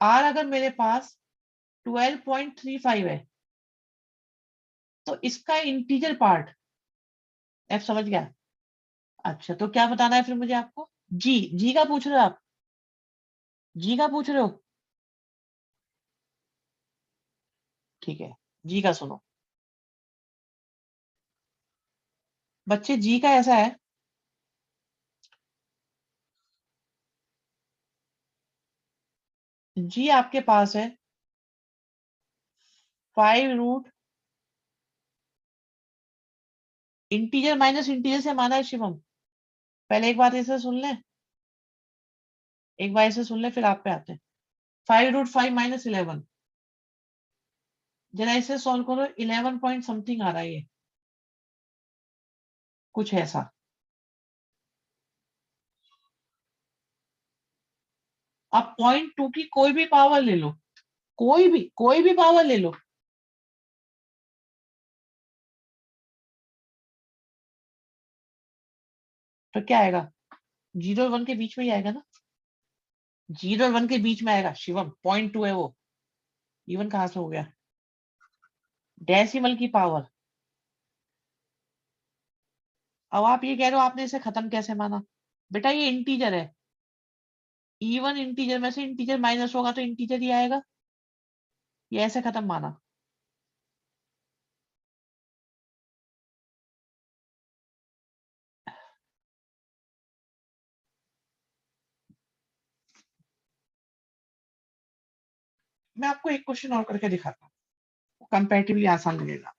आर अगर मेरे पास 12.35 है, तो इसका इंटीजर पार्ट एफ, समझ गया? अच्छा तो क्या बताना है फिर मुझे आपको, जी, जी का पूछ रहे हो आप, जी का पूछ रहे हो, ठीक है। जी का सुनो बच्चे, जी का ऐसा है, जी आपके पास है 5 रूट इंटीजर माइनस इंटीजर से माना है शिवम। पहले एक बात ऐसे सुन ले, एक बार ऐसे सुन ले फिर आप पे आते हैं। 5√5 - 11, जरा इसे सॉल्व करो, 11 पॉइंट समथिंग आ रहा है, ये कुछ ऐसा। आप 0.2 की कोई भी पावर ले लो, कोई भी पावर ले लो, तो क्या आएगा, 0 और 1 के बीच में ही आएगा ना, 0 और 1 के बीच में आएगा शिवम, 0.2 है वो, इवन कहां से हो गया, डेसिमल की पावर। अब आप ये कह रहे हो आपने इसे खत्म कैसे माना, बेटा ये इंटीजर है, इवन इंटीजर में से इंटीजर माइनस होगा तो इंटीजर ही आएगा, ये ऐसे खत्म माना। मैं आपको एक क्वेश्चन और करके दिखाता हूँ, कंपैरेटिवली आसान लगेगा।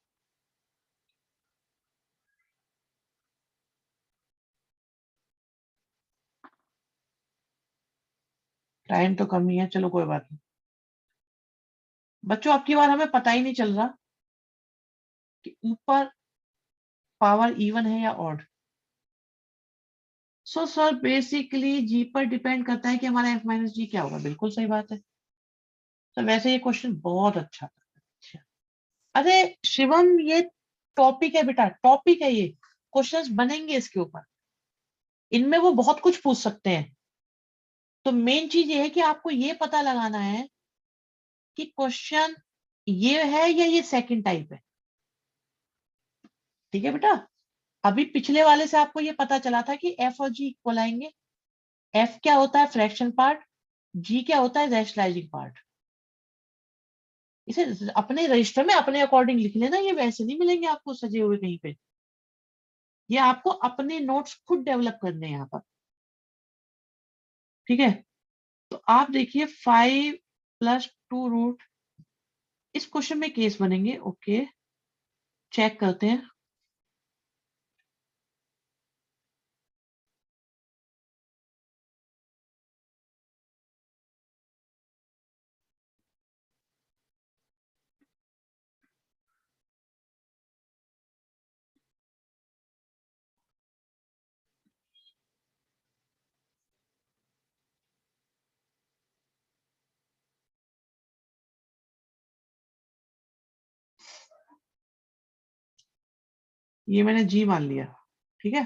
टाइम तो कम ही है, चलो कोई बात नहीं। बच्चों अब की बार हमें पता ही नहीं चल रहा कि ऊपर पावर इवन है या ऑड। सो सर बेसिकली जी पर डिपेंड करता है कि हमारा एफ माइनस जी क्या होगा, बिल्कुल सही बात है। तो वैसे ये क्वेश्चन बहुत अच्छा था। अच्छा, अरे शिवम ये टॉपिक है बेटा, टॉपिक है ये, क्वेश्चंस बनेंगे इसके ऊपर, इनमें वो बहुत कुछ पूछ सकते हैं। तो मेन चीज ये है कि आपको ये पता लगाना है कि क्वेश्चन ये है या ये सेकंड टाइप है। ठीक है बेटा। अभी पिछले वाले से आपको ये पता चला था कि एफ और जी इक्वल आएंगे। एफ क्या होता है? Fraction part. जी क्या होता है? Rationalising part. इसे अपने रजिस्टर में अपने अकॉर्डिंग लिख लेना, ये वैसे नहीं मिलेंगे आपको सजे हुए कहीं पे। ये आपको अपने नोट्स खुद डेवलप करने हैं यहाँ पर। ठीक है। तो आप देखिए 5 + 2 रूट, इस क्वेश्चन में केस बनेंगे। ओके, चेक करते हैं। ये मैंने जी मान लिया। ठीक है।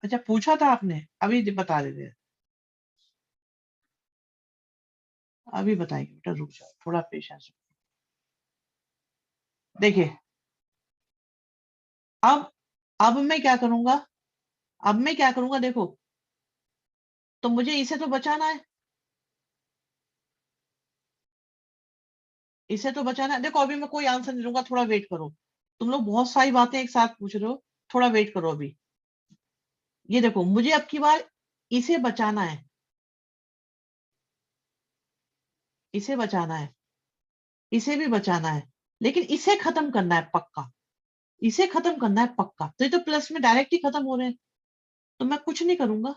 अच्छा, पूछा था आपने, अभी बता देते हैं। अभी बताएंगे बेटा, रुक जाओ, थोड़ा पेशेंस। देखिए, अब अब मैं क्या करूंगा? अब मैं क्या करूंगा देखो, तो मुझे इसे तो बचाना है। इसे तो बचाना है। देखो, अभी मैं कोई आंसर नहीं दूंगा, थोड़ा वेट करो। तुम लोग बहुत सारी बातें एक साथ पूछ रहे हो, थोड़ा वेट करो अभी। ये देखो, मुझे अब की बार इसे बचाना है। इसे बचाना है, इसे भी बचाना है, लेकिन इसे खत्म करना है पक्का। इसे खत्म करना है पक्का। तो ये तो प्लस में डायरेक्ट ही खत्म हो रहे हैं, तो मैं कुछ नहीं करूंगा।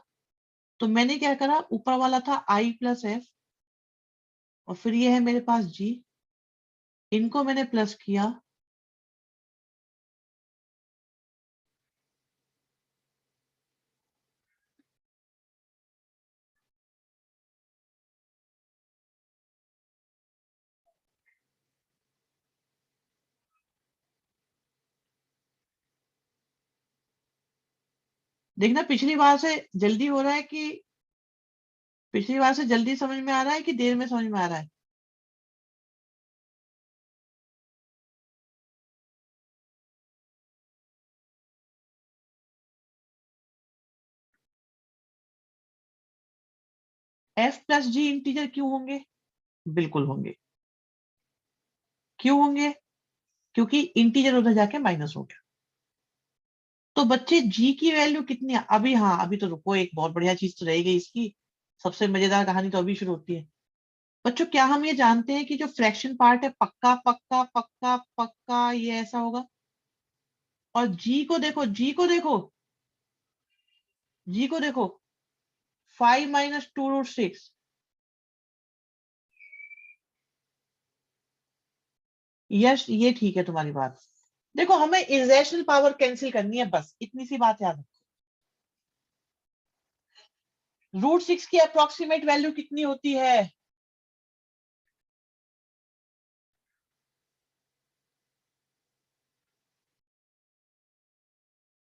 तो मैंने क्या करा, ऊपर वाला था I+F, और फिर ये है मेरे पास G, इनको मैंने प्लस किया। देखना, पिछली बार से जल्दी हो रहा है कि पिछली बार से जल्दी समझ में आ रहा है कि देर में समझ में आ रहा है? F+G इंटीजर क्यों होंगे? बिल्कुल होंगे। क्यों होंगे? क्योंकि इंटीजर उधर जाके माइनस हो गया। तो बच्चे जी की वैल्यू कितनी है अभी? हाँ, अभी तो रुको, एक बहुत बढ़िया चीज तो रह गई इसकी। सबसे मजेदार कहानी तो अभी शुरू होती है। बच्चों, क्या हम ये जानते हैं कि जो फ्रैक्शन पार्ट है, पक्का पक्का पक्का पक्का ये ऐसा होगा? और जी को देखो, जी को देखो, जी को देखो, 5 - 2√6। यस, ये ठीक है तुम्हारी बात। देखो, हमें इरेशनल पावर कैंसिल करनी है, बस इतनी सी बात याद रखो। √6 की अप्रोक्सीमेट वैल्यू कितनी होती है?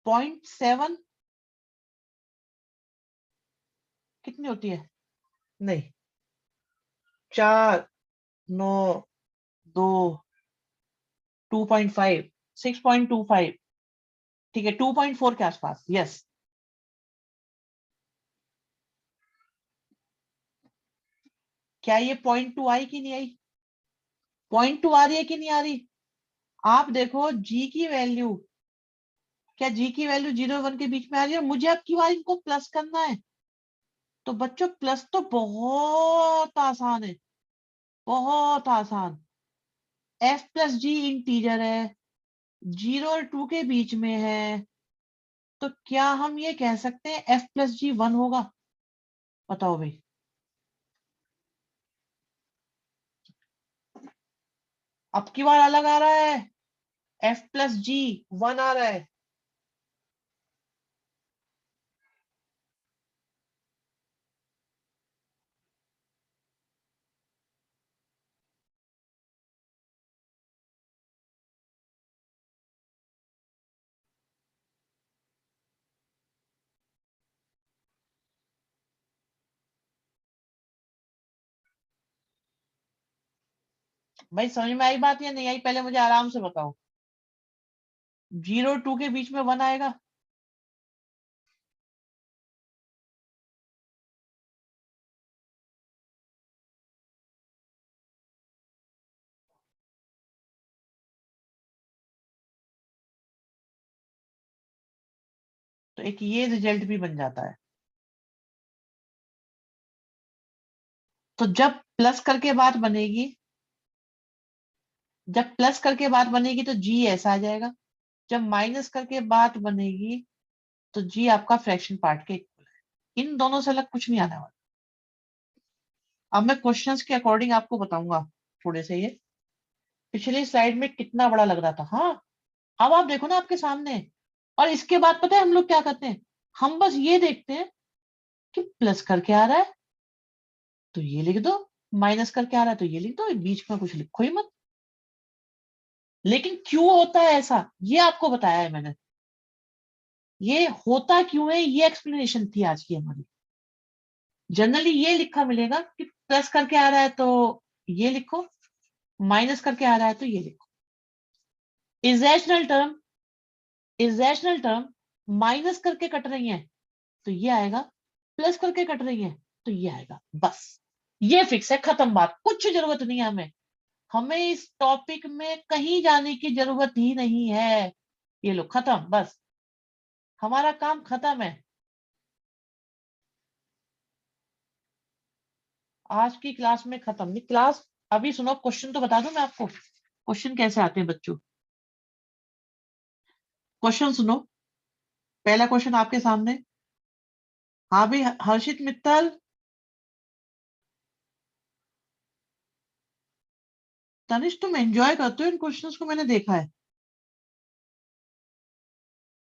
0.7। कितनी होती है? नहीं, 4, 9, 2, 2.5, 6.25। ठीक है, 2.4 के आसपास। यस। क्या ये 0.2 आई कि नहीं आई? 0.2 आ रही है कि नहीं आ रही? आप देखो जी की वैल्यू, क्या जी की वैल्यू 0 और 1 के बीच में आ रही है? और मुझे अब की बार इनको प्लस करना है। तो बच्चों, प्लस तो बहुत आसान है, बहुत आसान। F+G इंटीजर है, 0 और 2 के बीच में है, तो क्या हम ये कह सकते हैं F+G 1 होगा? बताओ भाई। अब की बार अलग आ रहा है, F+G 1 आ रहा है। भाई समझ में आई बात या नहीं आई, पहले मुझे आराम से बताओ। 0 2 के बीच में 1 आएगा। तो एक ये रिजल्ट भी बन जाता है। तो जब प्लस करके बात बनेगी, जब प्लस करके बात बनेगी तो जी ऐसा आ जाएगा। जब माइनस करके बात बनेगी तो जी आपका फ्रैक्शन पार्ट के इक्वल है। इन दोनों से अलग कुछ नहीं आने वाला। अब मैं क्वेश्चंस के अकॉर्डिंग आपको बताऊंगा थोड़े से ये। पिछली स्लाइड में कितना बड़ा लग रहा था, हाँ। अब आप देखो ना आपके सामने। और इसके बाद पता है हम लोग क्या करते हैं? हम बस ये देखते हैं कि प्लस करके आ रहा है तो ये लिख दो, माइनस करके आ रहा है तो ये लिख दो, बीच में कुछ लिखो ही मत। लेकिन क्यों होता है ऐसा, ये आपको बताया है मैंने। ये होता क्यों है, ये एक्सप्लेनेशन थी आज की हमारी। जनरली ये लिखा मिलेगा कि प्लस करके आ रहा है तो ये लिखो, माइनस करके आ रहा है तो ये लिखो। Irrational term, irrational term minus करके कट रही है तो ये आएगा, प्लस करके कट रही है तो ये आएगा। बस ये फिक्स है, खत्म बात, कुछ जरूरत नहीं है हमें। हमें इस टॉपिक में कहीं जाने की जरूरत ही नहीं है। ये लो खत्म, बस हमारा काम खत्म है। आज की क्लास में खत्म नहीं क्लास। अभी सुनो, क्वेश्चन तो बता दूं मैं आपको, क्वेश्चन कैसे आते हैं बच्चों। क्वेश्चन सुनो, पहला क्वेश्चन आपके सामने। हाँ भी हर्षित मित्तल, तनिष तुम एंजॉय करते हो इन क्वेश्चंस को, मैंने देखा है।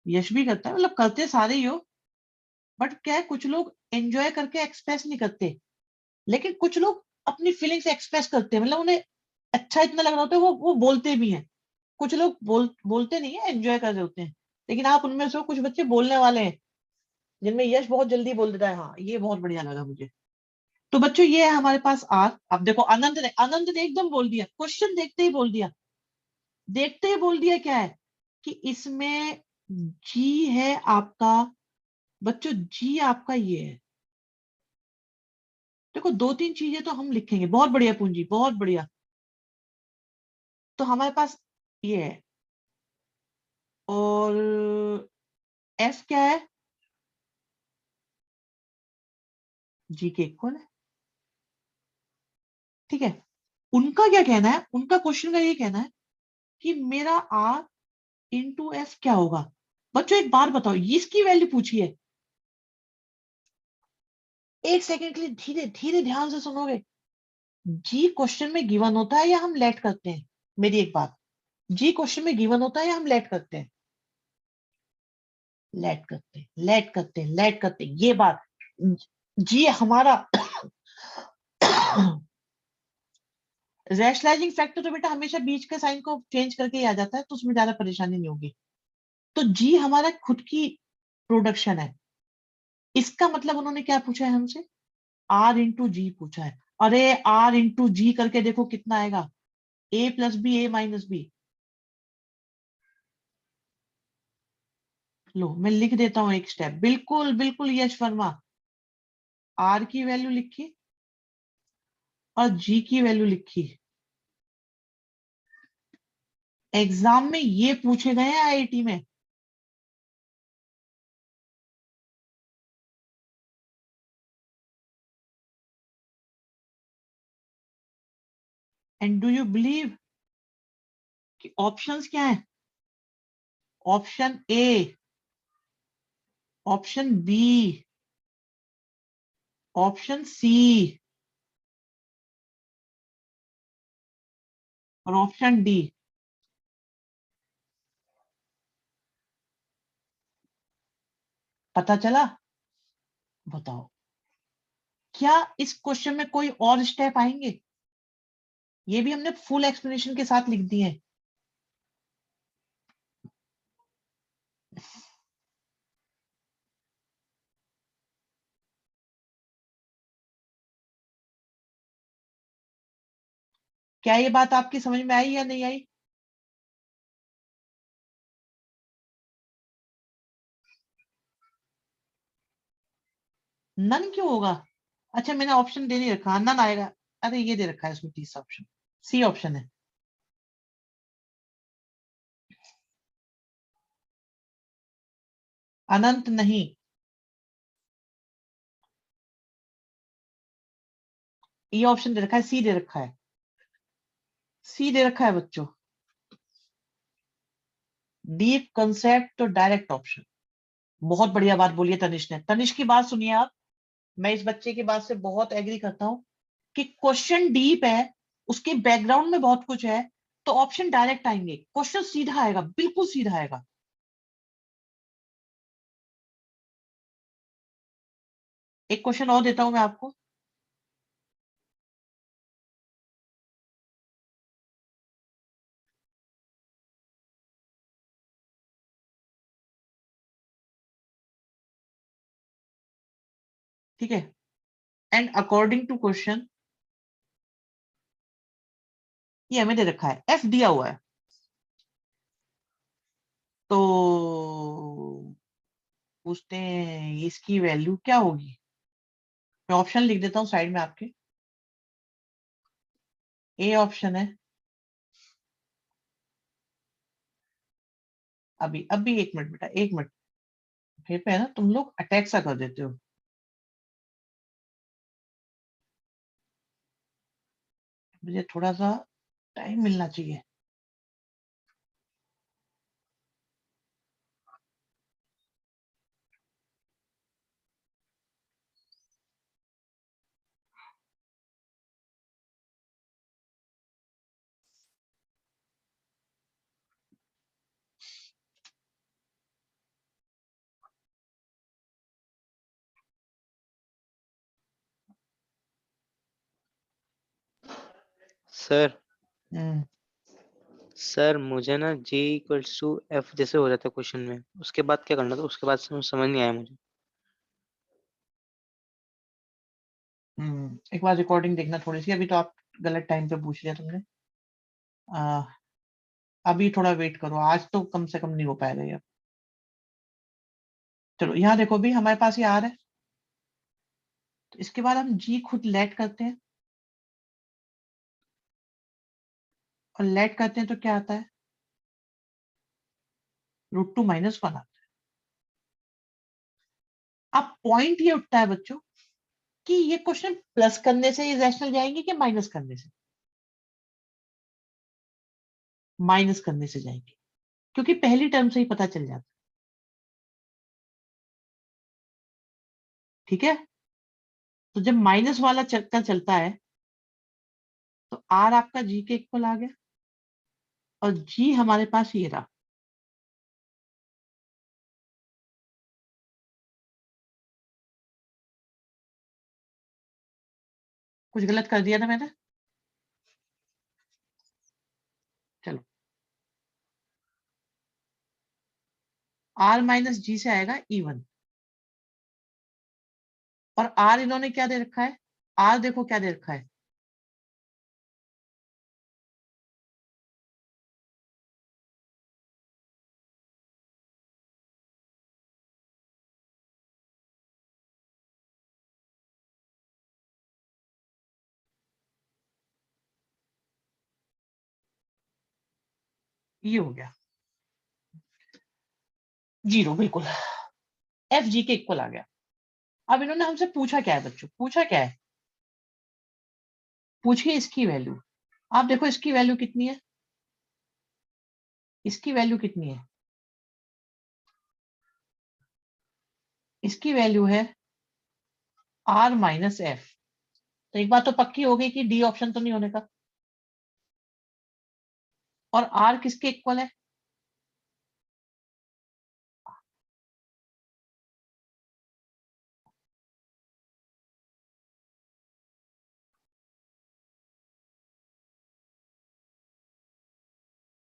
यश भी करता है, मतलब करते सारे ही हो। बट क्या है, कुछ लोग एंजॉय करके एक्सप्रेस नहीं करते, लेकिन कुछ लोग अपनी फीलिंग्स एक्सप्रेस करते हैं, मतलब उन्हें अच्छा इतना लग रहा होता है वो बोलते भी हैं। कुछ लोग बोलते नहीं है, एंजॉय कर रहे होते हैं। लेकिन आप उनमें से हो, कुछ बच्चे बोलने वाले हैं जिनमें यश बहुत जल्दी बोल देता है। हाँ ये बहुत बढ़िया लगा मुझे। तो बच्चों ये है हमारे पास आर। अब देखो आनंद ने एकदम बोल दिया, क्वेश्चन देखते ही बोल दिया, देखते ही बोल दिया क्या है कि इसमें जी है आपका। बच्चों जी आपका ये है। देखो दो तीन चीजें तो हम लिखेंगे, बहुत बढ़िया पूंजी, बहुत बढ़िया। तो हमारे पास ये है, और एफ क्या है, जी के इक्वल है। ठीक है। उनका क्या कहना है, उनका क्वेश्चन का ये कहना है कि मेरा आर इंटू एफ क्या होगा। बच्चों एक बात बताओ, ये इसकी वैल्यू पूछी है। एक सेकंड के लिए धीरे धीरे ध्यान से सुनोगे। जी क्वेश्चन में गिवन होता है या हम लेट करते हैं? मेरी एक बात, जी क्वेश्चन में गिवन होता है या हम लेट करते हैं? लेट करते हैं, लेट करते हैं, लेट करते हैं, ये बात। जी हमारा रैशनलाइजिंग फैक्टर तो बेटा हमेशा बीच के साइन को चेंज करके ही आ जाता है, तो उसमें ज्यादा परेशानी नहीं होगी। तो जी हमारा खुद की प्रोडक्शन है। इसका मतलब उन्होंने क्या पूछा है हमसे, आर इंटू जी पूछा है। अरे आर इंटू जी करके देखो कितना आएगा, ए प्लस बी, ए माइनस बी। लो मैं लिख देता हूं एक स्टेप, बिल्कुल बिल्कुल यश वर्मा। आर की वैल्यू लिखी और जी की वैल्यू लिखी। एग्जाम में ये पूछे गए हैं आईआईटी में। एंड डू यू बिलीव कि ऑप्शंस क्या है? Option A, option B, option C और ऑप्शन डी। पता चला? बताओ, क्या इस क्वेश्चन में कोई और स्टेप आएंगे? ये भी हमने फुल एक्सप्लेनेशन के साथ लिख दिए हैं। क्या ये बात आपकी समझ में आई या नहीं आई? नन क्यों होगा? अच्छा मैंने ऑप्शन दे नहीं रखा, नन आएगा। अरे ये दे रखा है इसमें तीसरा ऑप्शन, सी ऑप्शन है। अनंत नहीं, ये ऑप्शन दे रखा है, सी दे रखा है, सी दे रखा है बच्चों। डीप कंसेप्ट तो डायरेक्ट ऑप्शन। बहुत बढ़िया बात बोली है तनिष्क ने। तनिष्क की बात सुनिए आप, मैं इस बच्चे की बात से बहुत एग्री करता हूँ कि क्वेश्चन डीप है, उसके बैकग्राउंड में बहुत कुछ है, तो ऑप्शन डायरेक्ट आएंगे, क्वेश्चन सीधा आएगा, बिल्कुल सीधा आएगा। एक क्वेश्चन और देता हूं मैं आपको। ठीक है, एंड अकॉर्डिंग टू क्वेश्चन, ये हमें दे रखा है, एफ दिया हुआ है, तो पूछते हैं इसकी वैल्यू क्या होगी। मैं ऑप्शन लिख देता हूँ साइड में आपके। ए ऑप्शन है, अभी अभी एक मिनट बेटा, एक मिनट। फिर पे है ना, तुम लोग अटैक सा कर देते हो। मुझे थोड़ा सा टाइम मिलना चाहिए। सर हम्म, सर मुझे ना J इक्वल्स टू F जैसे हो जाता है क्वेश्चन में, उसके बाद क्या करना था, उसके बाद समझ नहीं आया मुझे। एक बार रिकॉर्डिंग देखना थोड़ी सी, अभी तो आप गलत टाइम पे पूछ लिया तुमने। आ, अभी थोड़ा वेट करो, आज तो कम से कम नहीं हो पाएगा ये। चलो यहाँ देखो भी, हमारे पास ये आर है, तो इसके बाद हम जी खुद लेट करते हैं, और लेट करते हैं तो क्या आता है, √2 - 1 आता है। अब पॉइंट ये उठता है बच्चों कि ये क्वेश्चन प्लस करने से रैशनल जाएंगे कि माइनस करने से? माइनस करने से जाएंगे, क्योंकि पहली टर्म से ही पता चल जाता है। ठीक है, तो जब माइनस वाला चक्कर चलता है, तो आर आपका जी के इक्वल आ गया, और जी हमारे पास ये रहा। कुछ गलत कर दिया ना मैंने? चलो, R - G से आएगा E1, और आर इन्होंने क्या दे रखा है, आर देखो क्या दे रखा है, ये हो गया 0, बिल्कुल एफ जी के इक्वल आ गया। अब इन्होंने हमसे पूछा क्या है बच्चों, पूछा क्या है, पूछिए इसकी वैल्यू। आप देखो इसकी वैल्यू कितनी है, इसकी वैल्यू कितनी है, इसकी वैल्यू है R - F। तो एक बात तो पक्की हो गई कि डी ऑप्शन तो नहीं होने का। और आर किसके इक्वल है,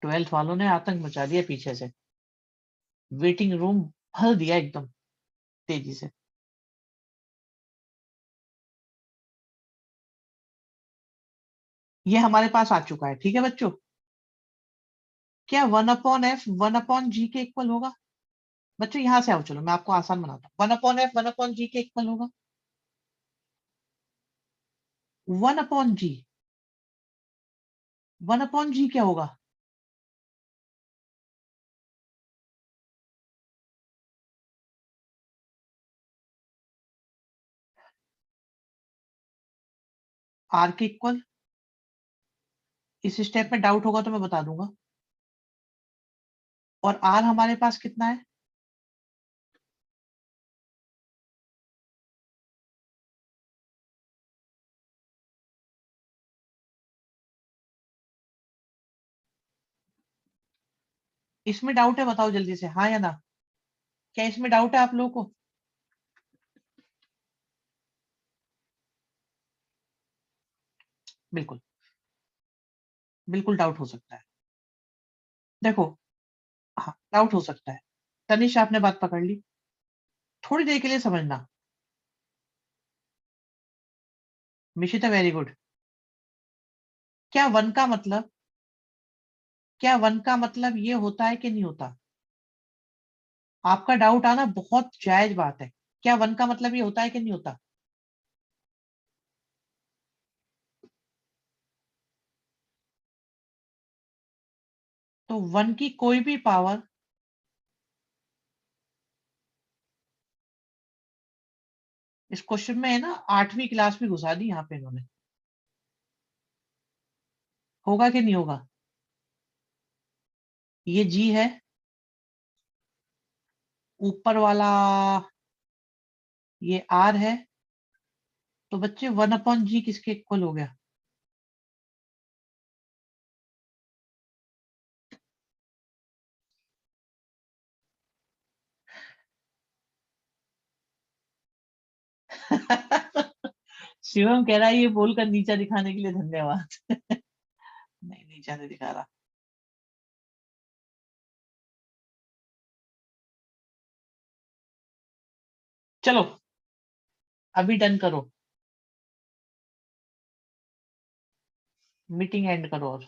12th वालों ने आतंक मचा दिया पीछे से, वेटिंग रूम भर दिया एकदम तेजी से। ये हमारे पास आ चुका है, ठीक है बच्चों। क्या 1/f 1/g के इक्वल होगा? बच्चों यहां से आओ, चलो मैं आपको आसान बनाता हूँ। 1/f 1/g के इक्वल होगा। 1/g 1/g क्या होगा? r के इक्वल। इस स्टेप में डाउट होगा तो मैं बता दूंगा। और r हमारे पास कितना है? इसमें डाउट है, बताओ जल्दी से, हाँ या ना। क्या इसमें डाउट है आप लोगों को? बिल्कुल, बिल्कुल डाउट हो सकता है। देखो, हाँ डाउट हो सकता है। तनिष आपने बात पकड़ ली, थोड़ी देर के लिए समझना। Mishita very good. क्या वन का मतलब, क्या वन का मतलब ये होता है कि नहीं होता? आपका डाउट आना बहुत जायज बात है। क्या वन का मतलब ये होता है कि नहीं होता? तो वन की कोई भी पावर, इस क्वेश्चन में है ना, 8वीं क्लास में घुसा दी यहाँ पे इन्होंने। होगा कि नहीं होगा? ये जी है, ऊपर वाला ये आर है। तो बच्चे 1/g किसके इक्वल हो गया? शिवम कह रहा है ये बोलकर नीचा दिखाने के लिए धन्यवाद। नहीं, नीचा नहीं दिखा रहा। चलो अभी डन करो, मीटिंग एंड करो और